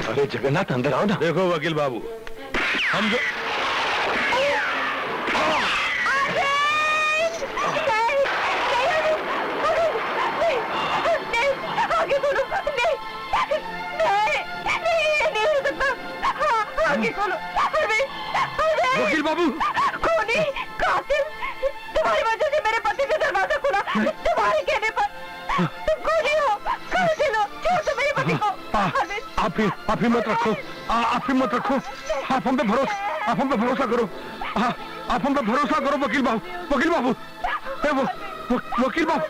अरे जगन्नाथ अंदर आओ ना। देखो वकील बाबू, हम जो वकील बाबू, खूनी कातिल, तुम्हारी वजह से मेरे पति ने दरवाजा खुला। तुम्हारे कहने पर तुम खूनी हो, कातिल हो। छोड़ दो मेरे पति को। आप हिम्मत रखो, आप हिम्मत रखो। आप हम पे भरोसा करो। आप हम पे भरोसा करो वकील बाबू, वकील बाबू, वकील बाबू।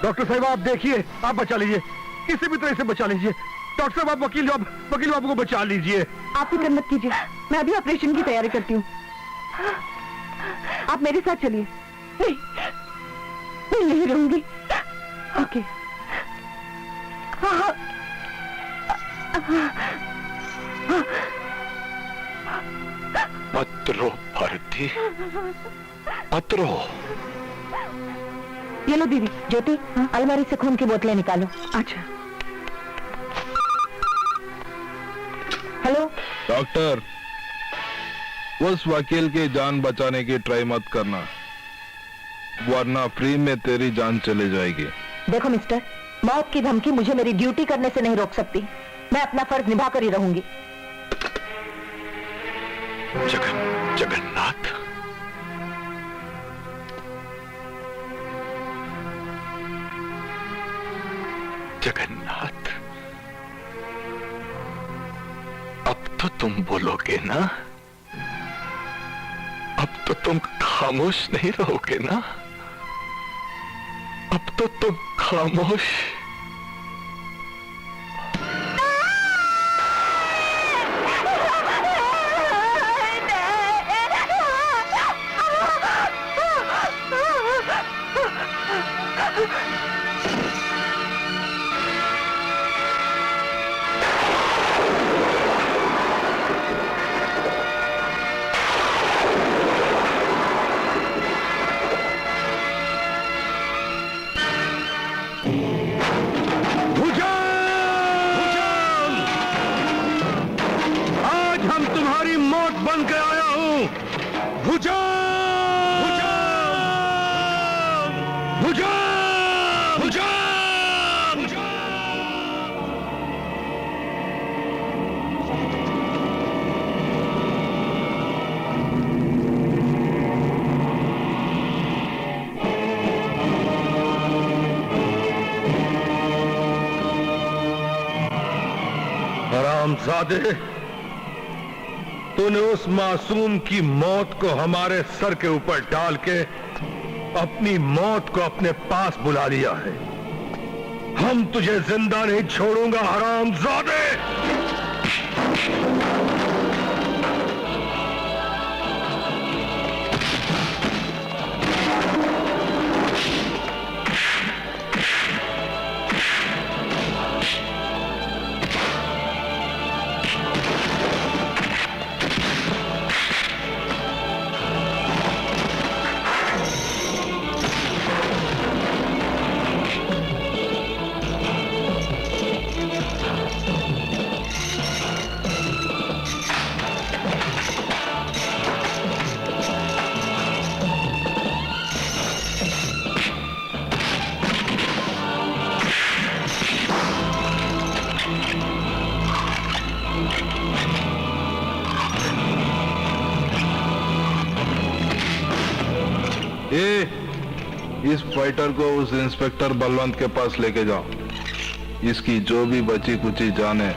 डॉक्टर साहब आप देखिए, आप बचा लीजिए, किसी भी तरह से बचा लीजिए। डॉक्टर साहब आप वकील बाबू को बचा लीजिए। आप फिक्र मत कीजिए, मैं अभी ऑपरेशन की तैयारी करती हूँ। आप मेरे साथ चलिए। नहीं, मैं यहीं रहूंगी। ओके। मत रो भारती, मत रो। ये लो दीदी। ज्योति, अलमारी से खून की बोतलें निकालो। अच्छा। हेलो डॉक्टर, उस वकील की जान बचाने की ट्राई मत करना, वरना फ्री में तेरी जान चली जाएगी। देखो मिस्टर, मौत की धमकी मुझे मेरी ड्यूटी करने से नहीं रोक सकती। मैं अपना फर्ज निभा कर ही रहूंगी। जगन्नाथ, जगन्नाथ, अब तो तुम बोलोगे ना? अब तो तुम खामोश नहीं रहोगे ना? अब तो तुम खामोश। हरामजादे, तूने उस मासूम की मौत को हमारे सर के ऊपर डाल के अपनी मौत को अपने पास बुला लिया है। हम तुझे जिंदा नहीं छोड़ूंगा हरामजादे। इस फाइटर को उस इंस्पेक्टर बलवंत के पास लेके जाओ। इसकी जो भी बची कुची जान है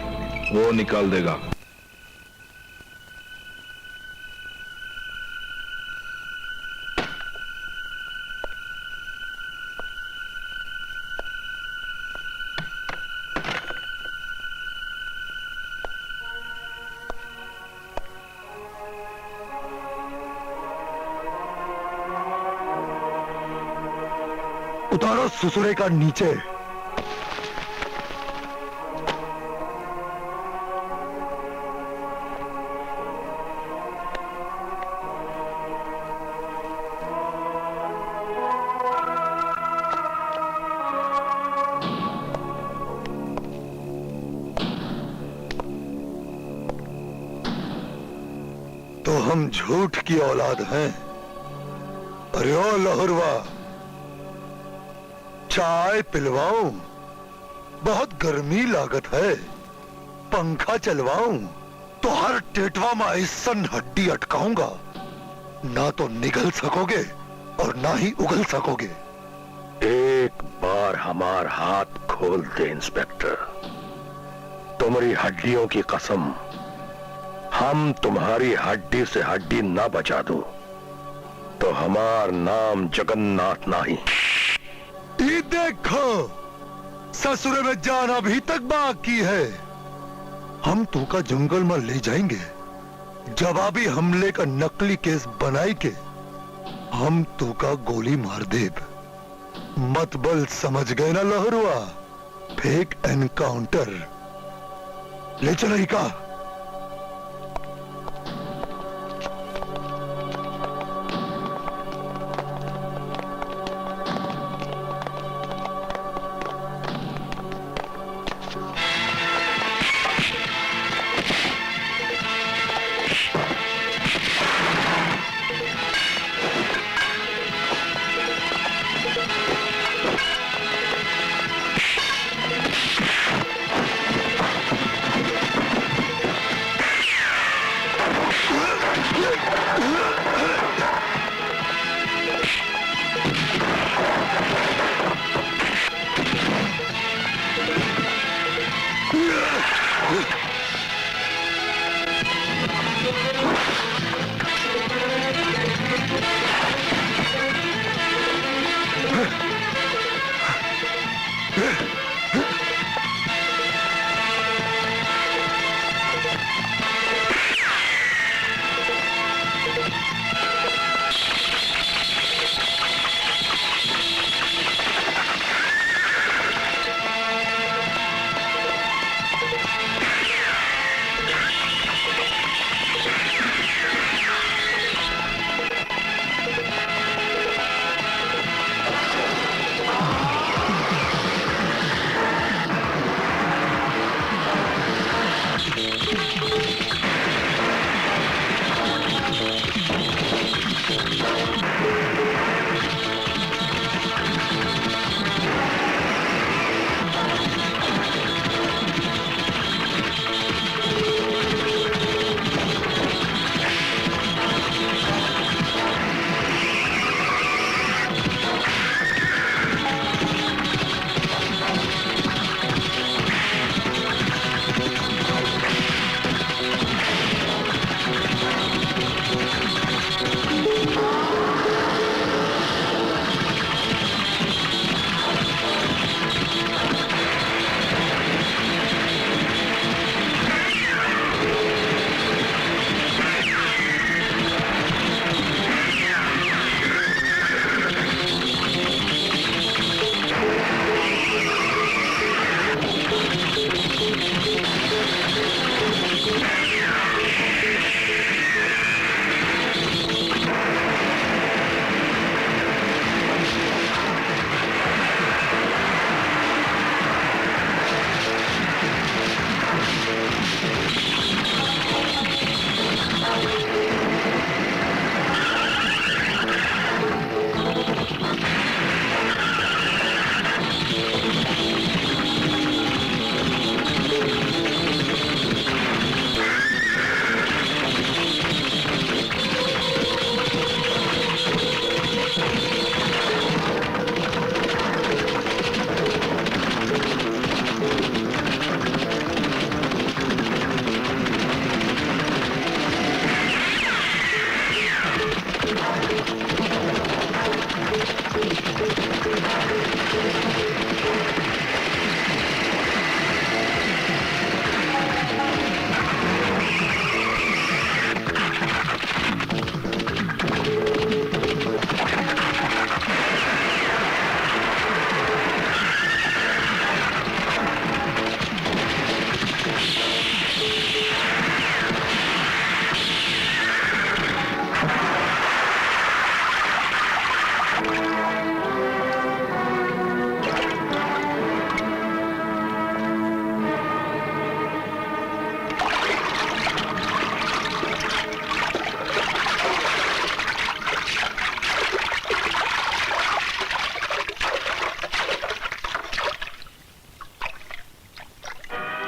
वो निकाल देगा। उतारो ससुरे का नीचे। तो हम झूठ की औलाद हैं। अरे ओ लहुरवा, चाय पिलवाऊं? बहुत गर्मी लागत है। पंखा चलवाऊं? तो हर टेटवा में ऐसन हड्डी अटकाऊंगा, ना तो निगल सकोगे और ना ही उगल सकोगे। एक बार हमार हाथ खोल दे इंस्पेक्टर, तुम्हारी हड्डियों की कसम, हम तुम्हारी हड्डी से हड्डी ना बचा दूं तो हमार नाम जगन्नाथ नहीं। ये देखो, ससुरे में जान अभी तक बाकी है। हम तू का जंगल में ले जाएंगे, जवाबी हमले का नकली केस बनाई के हम तू का गोली मार देब। मत बल, समझ गए ना लहरुआ? Fake encounter. ले चलो ही का।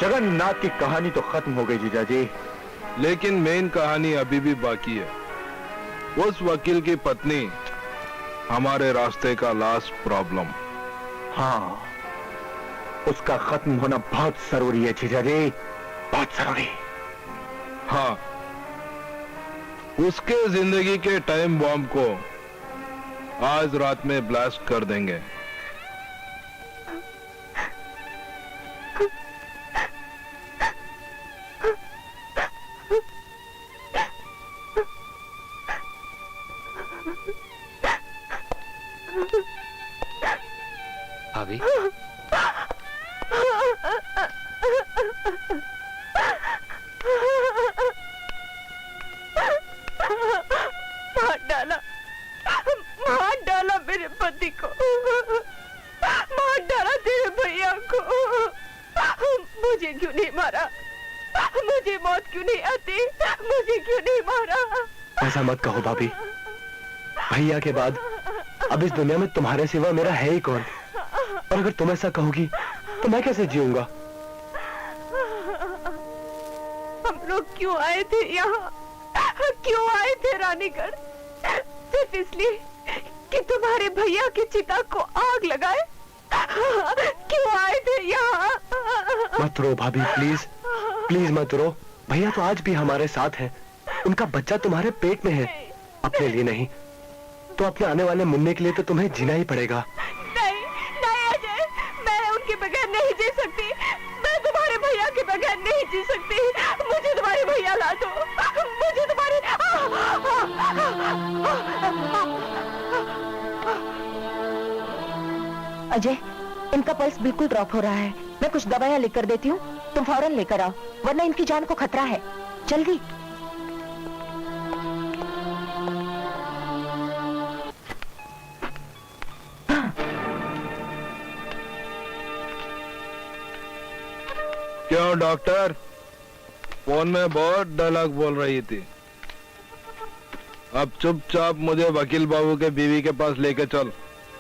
जगन्नाथ की कहानी तो खत्म हो गई जीजा जी। लेकिन मेन कहानी अभी भी बाकी है। उस वकील की पत्नी हमारे रास्ते का लास्ट प्रॉब्लम। हाँ, उसका खत्म होना बहुत जरूरी है जीजा जी, बहुत जरूरी। हाँ, उसके जिंदगी के टाइम बॉम्ब को आज रात में ब्लास्ट कर देंगे। भाभी, मार डाला मेरे पति को, मार डाला तेरे भैया को। मुझे क्यों नहीं मारा? मुझे मौत क्यों नहीं आती? मुझे क्यों नहीं मारा? ऐसा मत कहो भाभी। भैया के बाद अब इस दुनिया में तुम्हारे सिवा मेरा है ही कौन? और अगर तुम ऐसा कहोगी तो मैं कैसे जीऊंगा? हम लोग क्यों आए थे यहाँ? क्यों आए थे रानीगढ़? सिर्फ इसलिए कि तुम्हारे भैया की चिता को आग लगाए? क्यों आए थे यहाँ? मत रो भाभी, प्लीज प्लीज मत रो। भैया तो आज भी हमारे साथ हैं। उनका बच्चा तुम्हारे पेट में है। अपने लिए नहीं तो अपने आने वाले मुन्ने के लिए तो तुम्हें जीना ही पड़ेगा। नहीं नहीं अजय, मैं उनके बगैर नहीं जी सकती। मैं तुम्हारे भैया के बगैर नहीं जी सकती। मुझे तुम्हारे भैया ला दो। मुझे तुम्हारे अजय, इनका पल्स बिल्कुल ड्रॉप हो रहा है। मैं कुछ दवाइयाँ लिख कर देती हूँ, तुम फौरन लेकर आओ, वरना इनकी जान को खतरा है। जल्दी। क्यों डॉक्टर, फोन में बहुत डायलॉग बोल रही थी। अब चुपचाप मुझे वकील बाबू के बीवी के पास लेके चल।